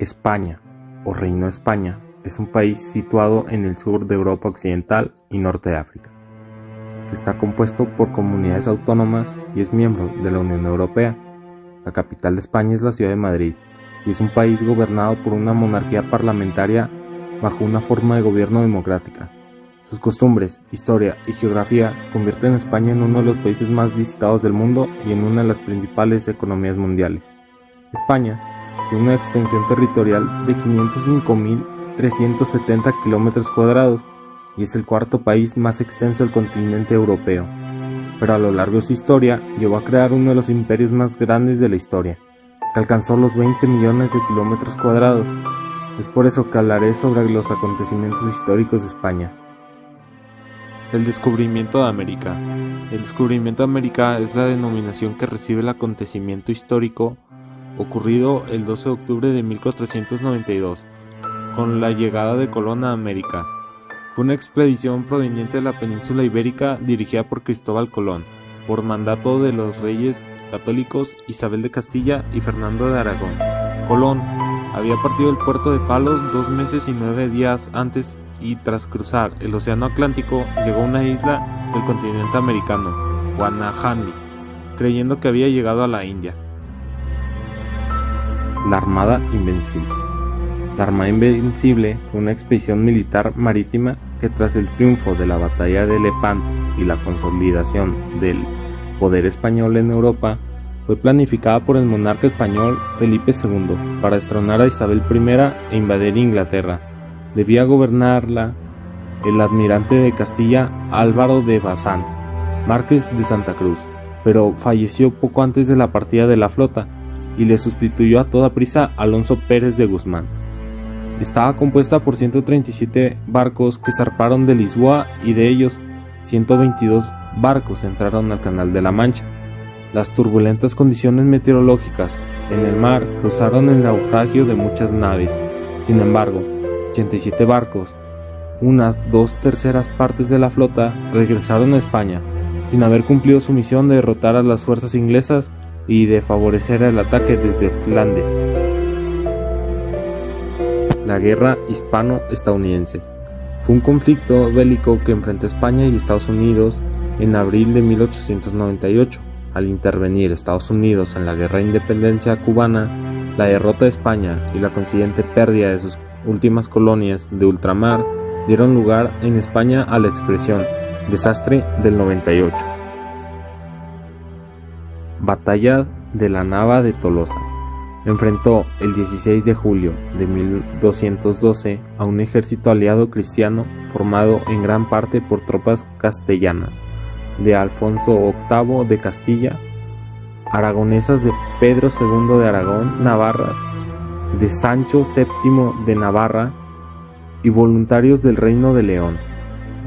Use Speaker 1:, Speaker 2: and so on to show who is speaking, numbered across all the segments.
Speaker 1: España, o Reino de España, es un país situado en el sur de Europa Occidental y norte de África, que está compuesto por comunidades autónomas y es miembro de la Unión Europea. La capital de España es la ciudad de Madrid, y es un país gobernado por una monarquía parlamentaria bajo una forma de gobierno democrática. Sus costumbres, historia y geografía convierten a España en uno de los países más visitados del mundo y en una de las principales economías mundiales. España tiene una extensión territorial de 505.370 kilómetros cuadrados y es el cuarto país más extenso del continente europeo. Pero a lo largo de su historia llegó a crear uno de los imperios más grandes de la historia, que alcanzó los 20 millones de kilómetros cuadrados. Es por eso que hablaré sobre los acontecimientos históricos de España. El descubrimiento de América. El descubrimiento de América es la denominación que recibe el acontecimiento histórico ocurrido el 12 de octubre de 1492, con la llegada de Colón a América. Fue una expedición proveniente de la península ibérica dirigida por Cristóbal Colón, por mandato de los reyes católicos Isabel de Castilla y Fernando de Aragón. Colón había partido del puerto de Palos 2 meses y 9 días antes y tras cruzar el océano Atlántico llegó a una isla del continente americano, Guanahani, creyendo que había llegado a la India. La Armada Invencible. La Armada Invencible fue una expedición militar marítima que tras el triunfo de la batalla de Lepanto y la consolidación del poder español en Europa, fue planificada por el monarca español Felipe II para destronar a Isabel I e invadir Inglaterra. Debía gobernarla el almirante de Castilla Álvaro de Bazán, marqués de Santa Cruz, pero falleció poco antes de la partida de la flota y le sustituyó a toda prisa Alonso Pérez de Guzmán. Estaba compuesta por 137 barcos que zarparon de Lisboa y de ellos 122 barcos entraron al Canal de la Mancha. Las turbulentas condiciones meteorológicas en el mar causaron el naufragio de muchas naves. Sin embargo, 87 barcos, unas 2/3 partes de la flota, regresaron a España, sin haber cumplido su misión de derrotar a las fuerzas inglesas y de favorecer el ataque desde Flandes. La Guerra Hispano-Estadounidense fue un conflicto bélico que enfrentó España y Estados Unidos en abril de 1898. Al intervenir Estados Unidos en la Guerra de Independencia cubana, la derrota de España y la consiguiente pérdida de sus últimas colonias de ultramar dieron lugar en España a la expresión desastre del 98. Batalla de la Nava de Tolosa. Enfrentó el 16 de julio de 1212 a un ejército aliado cristiano formado en gran parte por tropas castellanas de Alfonso VIII de Castilla, aragonesas de Pedro II de Aragón, Navarra, de Sancho VII de Navarra y voluntarios del Reino de León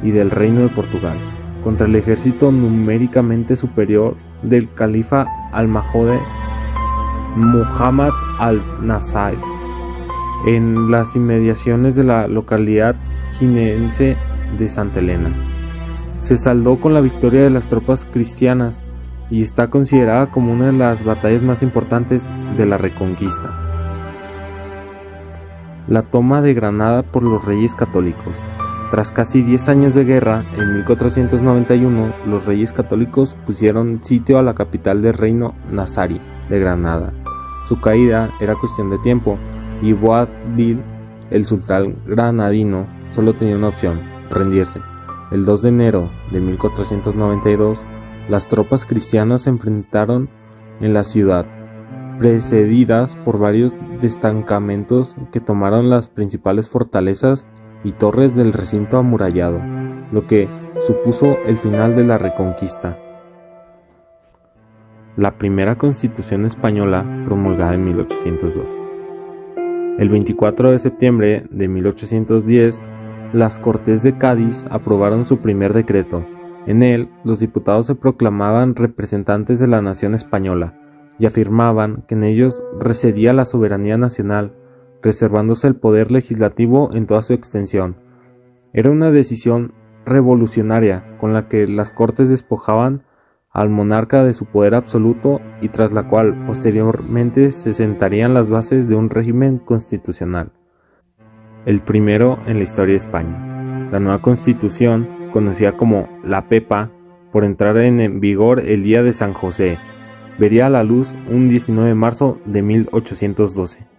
Speaker 1: y del Reino de Portugal, contra el ejército numéricamente superior del califa almohade Muhammad al-Nasir en las inmediaciones de la localidad jienense de Santa Elena. Se saldó con la victoria de las tropas cristianas y está considerada como una de las batallas más importantes de la Reconquista. La toma de Granada por los reyes católicos. Tras casi 10 años de guerra, en 1491 los reyes católicos pusieron sitio a la capital del reino nazarí de Granada. Su caída era cuestión de tiempo y Boabdil, el sultán granadino, solo tenía una opción: rendirse. El 2 de enero de 1492, las tropas cristianas se enfrentaron en la ciudad, precedidas por varios destacamentos que tomaron las principales fortalezas y torres del recinto amurallado, lo que supuso el final de la Reconquista. La primera Constitución española promulgada en 1812. El 24 de septiembre de 1810, las Cortes de Cádiz aprobaron su primer decreto. En él, los diputados se proclamaban representantes de la nación española y afirmaban que en ellos residía la soberanía nacional, reservándose el poder legislativo en toda su extensión. Era una decisión revolucionaria con la que las Cortes despojaban al monarca de su poder absoluto y tras la cual posteriormente se sentarían las bases de un régimen constitucional, el primero en la historia de España. La nueva constitución, conocida como la Pepa, por entrar en vigor el día de San José, vería la luz un 19 de marzo de 1812.